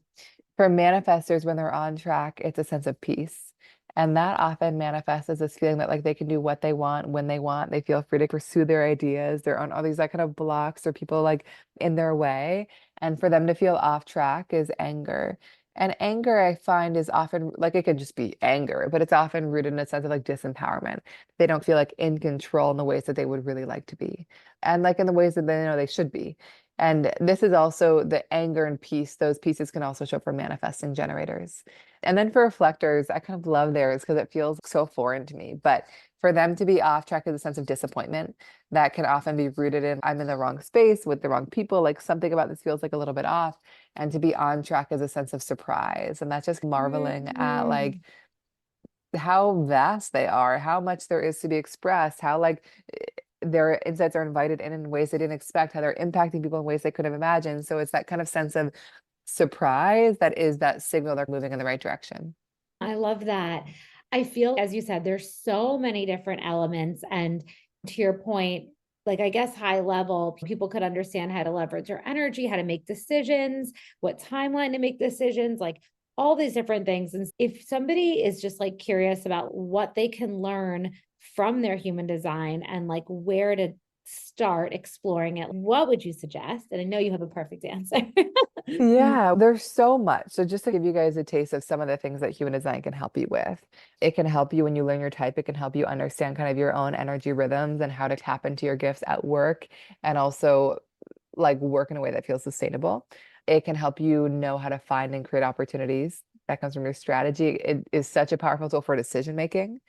for manifestors, when they're on track, it's a sense of peace. And that often manifests as this feeling that like they can do what they want when they want. They feel free to pursue their ideas. There aren't all these like kind of blocks or people like in their way. And for them to feel off track is anger. And anger, I find, is often like it can just be anger, but it's often rooted in a sense of like disempowerment. They don't feel like in control in the ways that they would really like to be, and like in the ways that they know they should be. And this is also the anger and peace. Those pieces can also show up for manifesting generators. And then for reflectors, I kind of love theirs because it feels so foreign to me. But for them to be off track is a sense of disappointment that can often be rooted in I'm in the wrong space with the wrong people, like something about this feels like a little bit off. And to be on track is a sense of surprise. And that's just marveling at Mm. like how vast they are, how much there is to be expressed, how like their insights are invited in ways they didn't expect, how they're impacting people in ways they couldn't have imagined. So it's that kind of sense of surprise that is that signal they're moving in the right direction. I love that. I feel, as you said, there's so many different elements. And to your point, like, I guess high level, people could understand how to leverage their energy, how to make decisions, what timeline to make decisions, like all these different things. And if somebody is just like curious about what they can learn from their human design and like where to start exploring it, what would you suggest? And I know you have a perfect answer. Yeah, there's so much. So just to give you guys a taste of some of the things that human design can help you with. It can help you when you learn your type. It can help you understand kind of your own energy rhythms and how to tap into your gifts at work and also like work in a way that feels sustainable. It can help you know how to find and create opportunities. That comes from your strategy. It is such a powerful tool for decision making.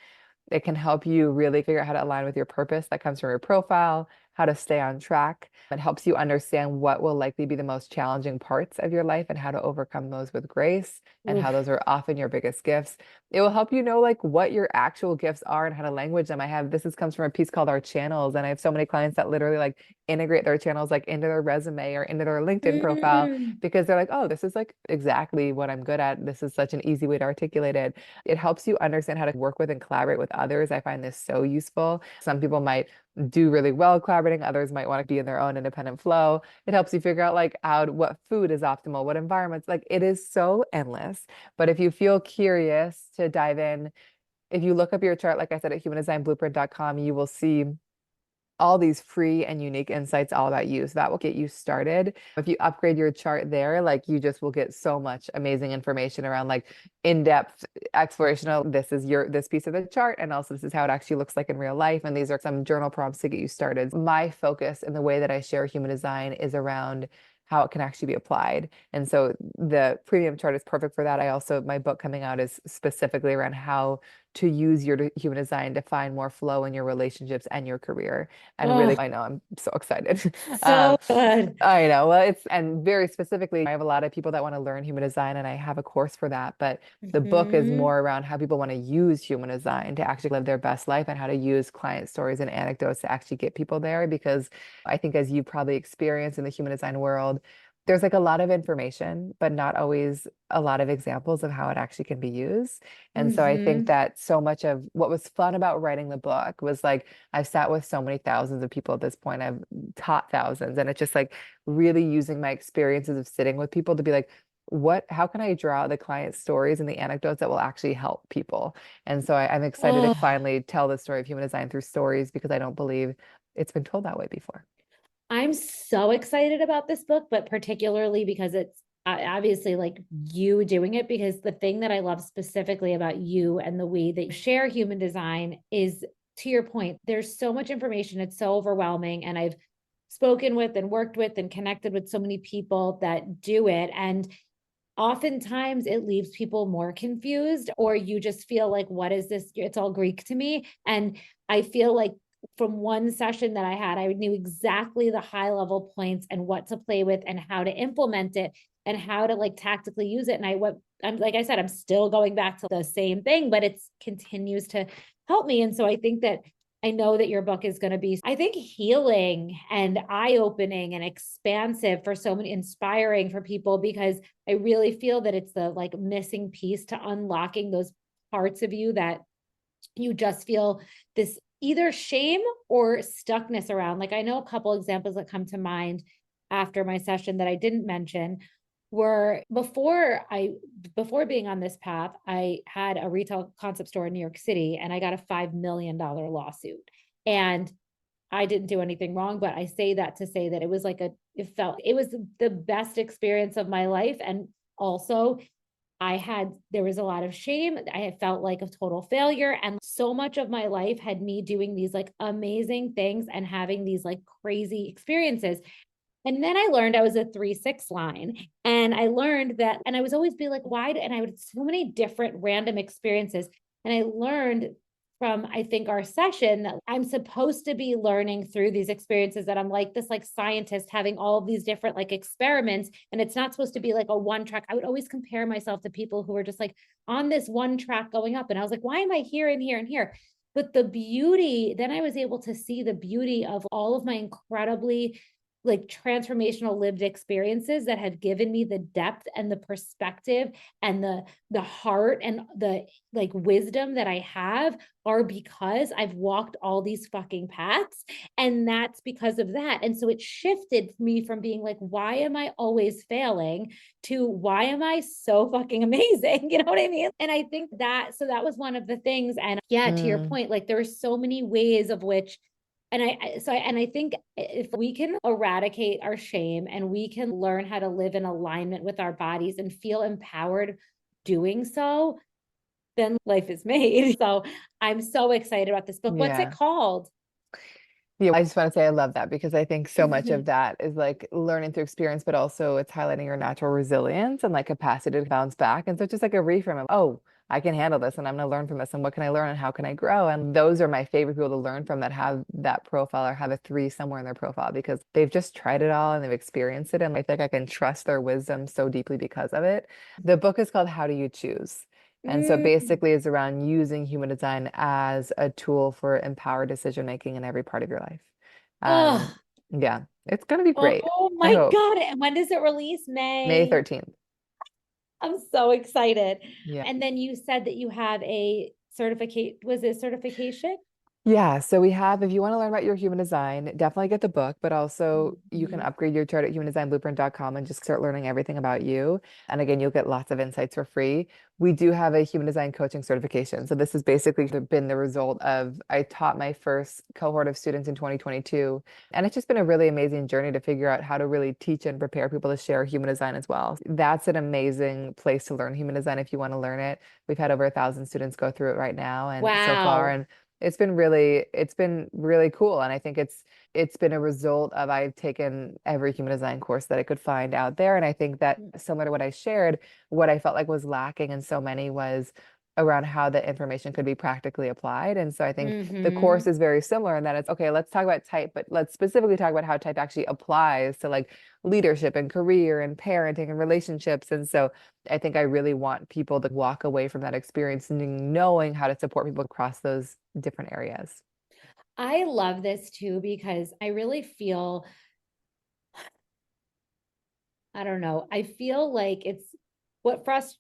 It can help you really figure out how to align with your purpose. That comes from your profile, how to stay on track. It helps you understand what will likely be the most challenging parts of your life and how to overcome those with grace and how Oof. those are often your biggest gifts. It will help you know like what your actual gifts are and how to language them. I have this is comes from a piece called Our Channels, and I have so many clients that literally like integrate their channels like into their resume or into their LinkedIn profile Mm. because they're like, oh, this is like exactly what I'm good at. This is such an easy way to articulate it. It helps you understand how to work with and collaborate with others. I find this so useful. Some people might do really well collaborating, others might want to be in their own independent flow. It helps you figure out like how what food is optimal, what environments. Like it is so endless. But if you feel curious to dive in, if you look up your chart, like I said, at humandesignblueprint.com, you will see all these free and unique insights all about you. So that will get you started. If you upgrade your chart there, like you just will get so much amazing information around like in-depth exploration of this is your this piece of the chart and also this is how it actually looks like in real life. And these are some journal prompts to get you started. My focus in the way that I share human design is around how it can actually be applied. And so the premium chart is perfect for that. I also, my book coming out is specifically around how to use your human design to find more flow in your relationships and your career. And really, Oh, I know I'm so excited. so good. I know. Well, it's and very specifically, I have a lot of people that want to learn human design, and I have a course for that. But the book is Hmm. more around how people want to use human design to actually live their best life and how to use client stories and anecdotes to actually get people there. Because I think, as you probably experienced in the human design world, there's like a lot of information, but not always a lot of examples of how it actually can be used. And so I think Hmm. that so much of what was fun about writing the book was like I've sat with so many thousands of people at this point. I've taught thousands, and it's just like really using my experiences of sitting with people to be like, how can I draw the client stories and the anecdotes that will actually help people? And so I'm excited to Oh, finally tell the story of human design through stories because I don't believe it's been told that way before. I'm so excited about this book, but particularly because it's obviously like you doing it. Because the thing that I love specifically about you and the way that you share human design is to your point, there's so much information. It's so overwhelming. And I've spoken with and worked with and connected with so many people that do it. And oftentimes it leaves people more confused, or you just feel like, what is this? It's all Greek to me. And I feel like from one session that I had, I knew exactly the high level points and what to play with and how to implement it and how to like tactically use it. And I'm like I said, I'm still going back to the same thing, but it continues to help me. And so I think that I know that your book is going to be, I think, healing and eye opening and expansive for so many, inspiring for people, because I really feel that it's the like missing piece to unlocking those parts of you that you just feel this either shame or stuckness around. Like I know a couple examples that come to mind after my session that I didn't mention were before being on this path, I had a retail concept store in New York City and I got a $5 million lawsuit. And I didn't do anything wrong, but I say that to say that it was like it was the best experience of my life. And also there was a lot of shame. I had felt like a total failure. And so much of my life had me doing these like amazing things and having these like crazy experiences. And then I learned I was a 3-6 line. And I learned that, and I was always be like, why? And I would so many different random experiences. And I learned from, I think, our session that I'm supposed to be learning through these experiences, that I'm like this like scientist having all of these different like experiments. And it's not supposed to be like a one track. I would always compare myself to people who were just like on this one track going up. And I was like, why am I here and here and here? But the beauty, then I was able to see the beauty of all of my incredibly like transformational lived experiences that have given me the depth and the perspective and the heart and the like wisdom that I have, are because I've walked all these fucking paths. And that's because of that. And so it shifted me from being like, why am I always failing, to why am I so fucking amazing? You know what I mean? And I think that, so that was one of the things. And yeah, to your Mm, point, like there are so many ways of which, and I think if we can eradicate our shame and we can learn how to live in alignment with our bodies and feel empowered doing so, then life is made. So I'm so excited about this book. What's it yeah. called? Yeah, I just want to say I love that because I think so much of that is like learning through experience, but also it's highlighting your natural resilience and like capacity to bounce back. And so it's just like a reframe of, oh, I can handle this and I'm going to learn from this. And what can I learn and how can I grow? And those are my favorite people to learn from, that have that profile or have a 3 somewhere in their profile, because they've just tried it all and they've experienced it. And I think I can trust their wisdom so deeply because of it. The book is called How Do You Choose? And so Mm. basically, it's around using human design as a tool for empowered decision making in every part of your life. And Oh, yeah, it's going to be great. oh I my hope. God. And when does it release? May May. 13th. I'm so excited. Yeah. And then you said that you have a certificate. Was it certification? Yeah, so we have, if you want to learn about your human design, definitely get the book, but also you can Mhm. upgrade your chart at humandesignblueprint.com and just start learning everything about you. And again, you'll get lots of insights for free. We do have a human design coaching certification. So this has basically been the result of, I taught my first cohort of students in 2022, and it's just been a really amazing journey to figure out how to really teach and prepare people to share human design as well. That's an amazing place to learn human design if you want to learn it. We've had over 1,000 students go through it right now and so far, Wow. and it's been really cool. And I think it's been a result of, I've taken every human design course that I could find out there. And I think that similar to what I shared, what I felt like was lacking in so many was around how the information could be practically applied. And so I think the course Mm-hmm. is very similar in that it's okay, let's talk about type, but let's specifically talk about how type actually applies to like leadership and career and parenting and relationships. And so I think I really want people to walk away from that experience knowing how to support people across those different areas. I love this too, because I really feel, I don't know, I feel like it's what frust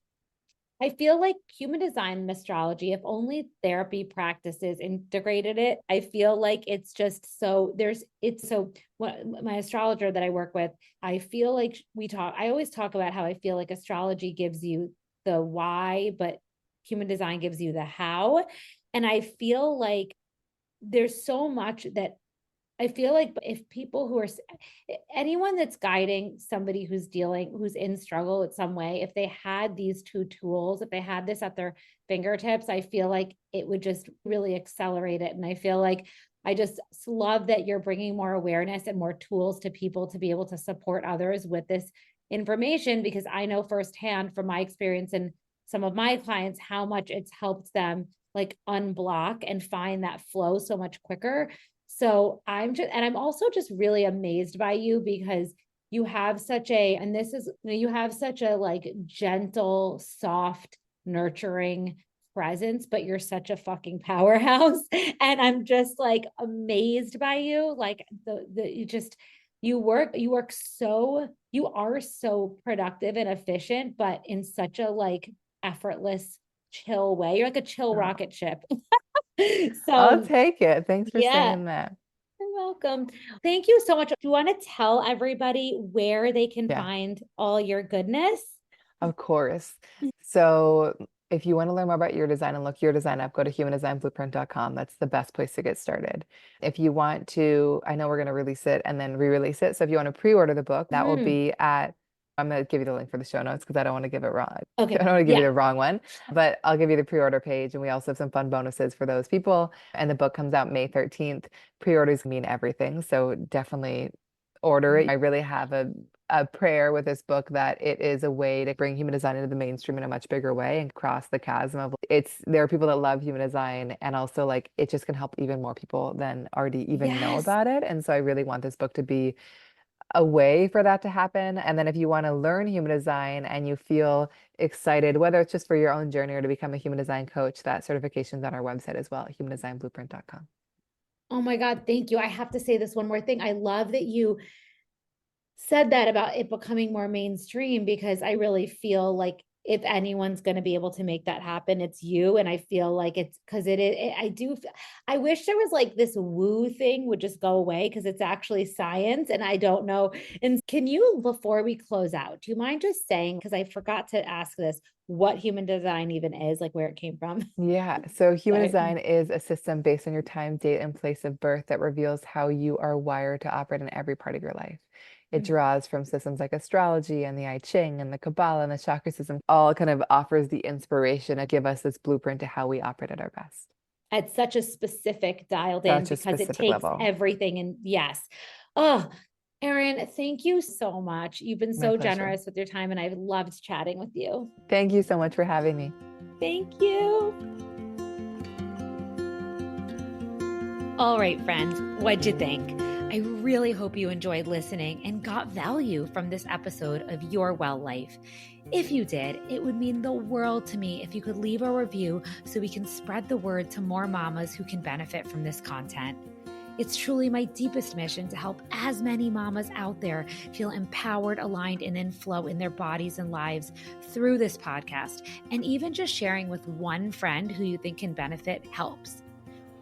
I feel like human design and astrology, if only therapy practices integrated it, I feel like it's just so it's so my astrologer that I work with, I feel like I always talk about how I feel like astrology gives you the why, but human design gives you the how. And I feel like there's so much that I feel like if people who are, anyone that's guiding somebody who's in struggle in some way, if they had these two tools, if they had this at their fingertips, I feel like it would just really accelerate it. And I feel like I just love that you're bringing more awareness and more tools to people to be able to support others with this information, because I know firsthand from my experience and some of my clients how much it's helped them like unblock and find that flow so much quicker. So I'm also just really amazed by you because you have such a, and this is, you have such a like gentle, soft, nurturing presence, but you're such a fucking powerhouse. And I'm just like amazed by you. Like you just, you work so, you are so productive and efficient, but in such a like effortless, chill way. You're like a chill Oh, rocket ship. I'll So take it. Thanks for yeah, saying that. you're welcome. Thank you so much. Do you want to tell everybody where they can Yeah. find all your goodness? Of course. So if you want to learn more about your design and look your design up, go to humandesignblueprint.com. That's the best place to get started. If you want to, I know we're going to release it and then re-release it. So if you want to pre-order the book, that will Mm, be at, I'm going to give you the link for the show notes because I don't want to give it wrong. I okay. don't want to give you Yeah. the wrong one, but I'll give you the pre-order page. And we also have some fun bonuses for those people. And the book comes out May 13th. Pre-orders mean everything. So definitely order it. I really have a prayer with this book that it is a way to bring human design into the mainstream in a much bigger way and cross the chasm of there are people that love human design and also like it just can help even more people than already even know Yes. about it. And so I really want this book to be a way for that to happen. And then if you want to learn human design and you feel excited, whether it's just for your own journey or to become a human design coach, that certification's on our website as well, humandesignblueprint.com. Oh my God. Thank you. I have to say this one more thing. I love that you said that about it becoming more mainstream because I really feel like if anyone's going to be able to make that happen, it's you. And I feel like it's because I do, I wish there was like this woo thing would just go away because it's actually science and I don't know. And can you, before we close out, do you mind just saying, because I forgot to ask this, what human design even is, like where it came from? Yeah, so human Sorry. design is a system based on your time, date, and place of birth that reveals how you are wired to operate in every part of your life. It draws from systems like astrology and the I Ching and the Kabbalah and the chakra system, all kind of offers the inspiration to give us this blueprint to how we operate at our best. At such a specific dialed in Such a because it specific takes level. everything. And yes. Oh, Erin, thank you so much. You've been My so pleasure. generous with your time and I've loved chatting with you. Thank you so much for having me. Thank you. All right, friends, what'd you think? I really hope you enjoyed listening and got value from this episode of Your Well Life. If you did, it would mean the world to me if you could leave a review so we can spread the word to more mamas who can benefit from this content. It's truly my deepest mission to help as many mamas out there feel empowered, aligned, and in flow in their bodies and lives through this podcast. And even just sharing with one friend who you think can benefit helps.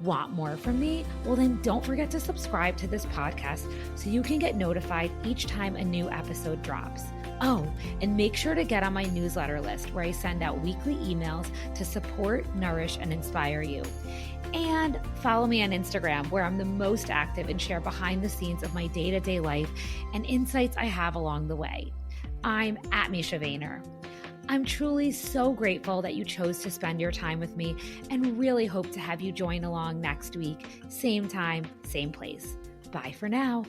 Want more from me? Well, then don't forget to subscribe to this podcast so you can get notified each time a new episode drops. Oh, and make sure to get on my newsletter list where I send out weekly emails to support, nourish, and inspire you. And follow me on Instagram where I'm the most active and share behind the scenes of my day-to-day life and insights I have along the way. I'm at Misha Vayner. I'm truly so grateful that you chose to spend your time with me and really hope to have you join along next week. Same time, same place. Bye for now.